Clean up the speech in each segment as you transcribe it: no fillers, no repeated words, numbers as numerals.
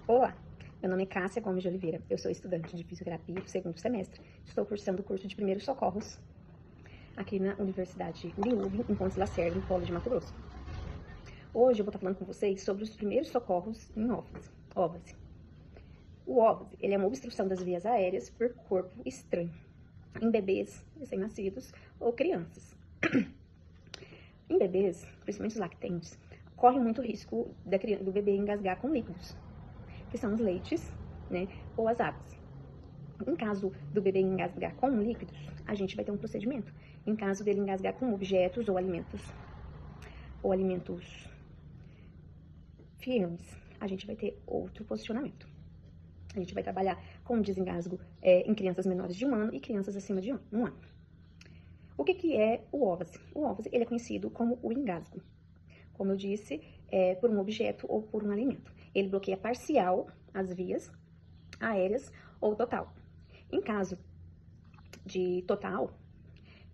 Olá, meu nome é Cássia Gomes de Oliveira, eu sou estudante de fisioterapia do segundo semestre, estou cursando o curso de primeiros socorros aqui na Universidade Uniub, em Pontes Lacerda, no Polo de Mato Grosso. Hoje eu vou estar falando com vocês sobre os primeiros socorros em óvase. O óvase, ele é uma obstrução das vias aéreas por corpo estranho, em bebês recém-nascidos ou crianças. Em bebês, principalmente os lactentes, corre muito risco do bebê engasgar com líquidos, que são os leites, né, ou as águas. Em caso do bebê engasgar com líquidos, a gente vai ter um procedimento. Em caso dele engasgar com objetos ou alimentos firmes, a gente vai ter outro posicionamento. A gente vai trabalhar com desengasgo em crianças menores de 1 ano e crianças acima de 1 ano. O que é o óvase? O óvase, ele é conhecido como o engasgo. Como eu disse, por um objeto ou por um alimento. Ele bloqueia parcial as vias aéreas ou total. Em caso de total,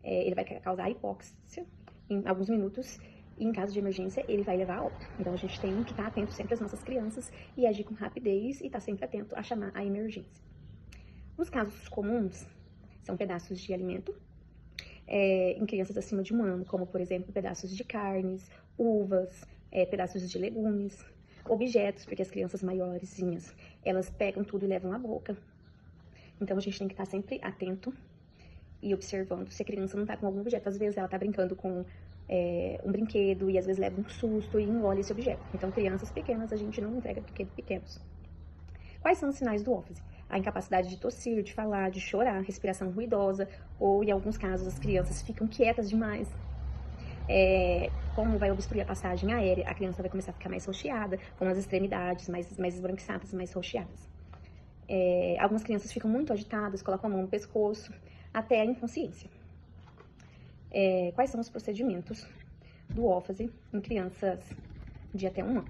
ele vai causar hipóxia em alguns minutos e em caso de emergência ele vai levar a óbito. Então a gente tem que estar atento sempre às nossas crianças e agir com rapidez e estar sempre atento a chamar a emergência. Os casos comuns são pedaços de alimento em crianças acima de 1 ano, como por exemplo pedaços de carnes, uvas, pedaços de legumes, objetos, porque as crianças maiorzinhas, elas pegam tudo e levam à boca. Então a gente tem que estar sempre atento e observando se a criança não está com algum objeto. Às vezes ela está brincando com um brinquedo e às vezes leva um susto e engole esse objeto. Então crianças pequenas a gente não entrega brinquedos pequenos. Quais são os sinais do óvase? A incapacidade de tossir, de falar, de chorar, respiração ruidosa, ou em alguns casos as crianças ficam quietas demais. Como vai obstruir a passagem aérea, a criança vai começar a ficar mais roxeada, com as extremidades mais esbranquiçadas, mais roxeadas. Algumas crianças ficam muito agitadas, colocam a mão no pescoço, até a inconsciência. Quais são os procedimentos do óvase em crianças de até 1 ano?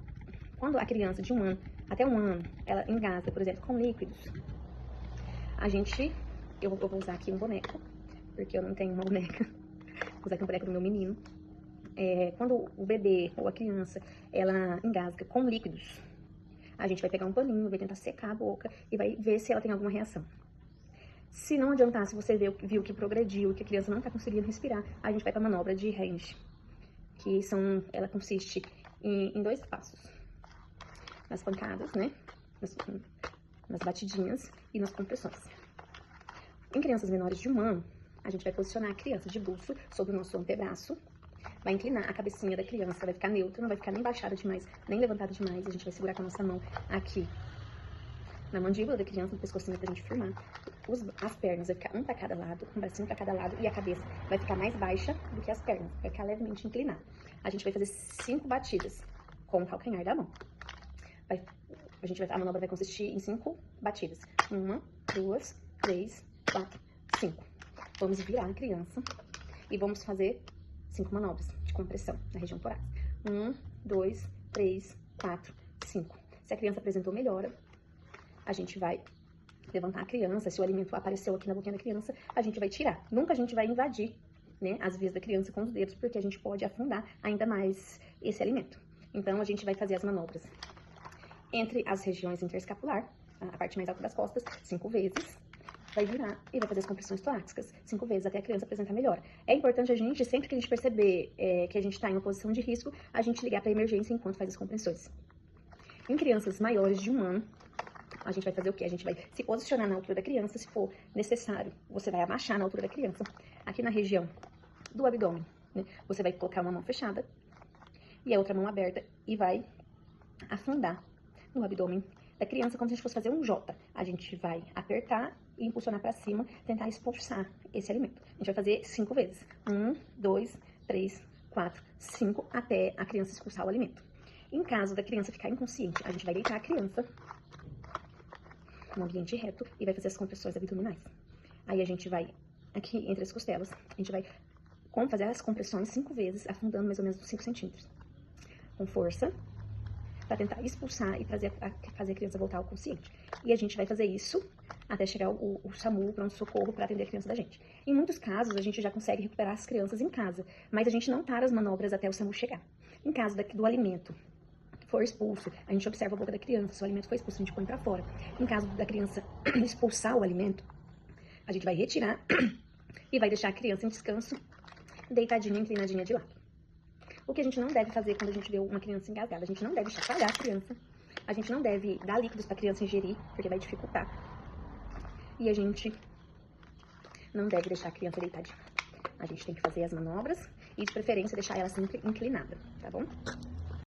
Quando a criança de 1 ano até 1 ano, ela engasga, por exemplo, com líquidos, eu vou usar aqui um boneco, porque eu não tenho uma boneca, vou usar aqui um boneco do meu menino. Quando o bebê ou a criança, ela engasga com líquidos, a gente vai pegar um paninho, vai tentar secar a boca e vai ver se ela tem alguma reação. Se não adiantar, se você viu que progrediu e que a criança não está conseguindo respirar, a gente vai para a manobra de Range, ela consiste em 2 passos. Nas pancadas, né? Nas batidinhas e nas compressões. Em crianças menores de 1 ano, a gente vai posicionar a criança de buço sobre o nosso antebraço, vai inclinar a cabecinha da criança, vai ficar neutra, não vai ficar nem baixada demais, nem levantada demais. A gente vai segurar com a nossa mão aqui na mandíbula da criança, no pescocinho pra gente firmar. As pernas vai ficar um pra cada lado, um bracinho pra cada lado, e a cabeça vai ficar mais baixa do que as pernas, vai ficar levemente inclinada. A gente vai fazer 5 batidas com o calcanhar da mão. A manobra vai consistir em 5 batidas. 1, 2, 3, 4, 5. Vamos virar a criança e vamos fazer 5 manobras de compressão na região torácica. 1, 2, 3, 4, 5. Se a criança apresentou melhora, a gente vai levantar a criança. Se o alimento apareceu aqui na boquinha da criança, a gente vai tirar. Nunca a gente vai invadir, né, as vias da criança com os dedos, porque a gente pode afundar ainda mais esse alimento. Então, a gente vai fazer as manobras entre as regiões interescapular, a parte mais alta das costas, 5 vezes. Vai virar e vai fazer as compressões torácicas 5 vezes até a criança apresentar melhora. É importante a gente, sempre que a gente perceber que a gente está em uma posição de risco, a gente ligar para a emergência enquanto faz as compressões. Em crianças maiores de 1 ano, a gente vai fazer o quê? A gente vai se posicionar na altura da criança, se for necessário, você vai abaixar na altura da criança, aqui na região do abdômen, né? Você vai colocar uma mão fechada e a outra mão aberta e vai afundar no abdômen da criança, como se a gente fosse fazer um J. A gente vai apertar e impulsionar para cima, tentar expulsar esse alimento. A gente vai fazer 5 vezes. 1, 2, 3, 4, 5, até a criança expulsar o alimento. Em caso da criança ficar inconsciente, a gente vai deitar a criança no ambiente reto e vai fazer as compressões abdominais. Aí a gente vai, aqui entre as costelas, a gente vai fazer as compressões 5 vezes, afundando mais ou menos 5 centímetros. Com força, para tentar expulsar e fazer a criança voltar ao consciente. E a gente vai fazer isso até chegar o SAMU, o pronto-socorro, para atender a criança da gente. Em muitos casos, a gente já consegue recuperar as crianças em casa, mas a gente não para as manobras até o SAMU chegar. Em caso do alimento for expulso, a gente observa a boca da criança, se o alimento foi expulso, a gente põe pra fora. Em caso da criança expulsar o alimento, a gente vai retirar e vai deixar a criança em descanso, deitadinha, inclinadinha de lado. O que a gente não deve fazer quando a gente vê uma criança engasgada? A gente não deve chacoalhar a criança, a gente não deve dar líquidos pra criança ingerir, porque vai dificultar. E a gente não deve deixar a criança deitadinha. A gente tem que fazer as manobras e, de preferência, deixar ela sempre inclinada, tá bom?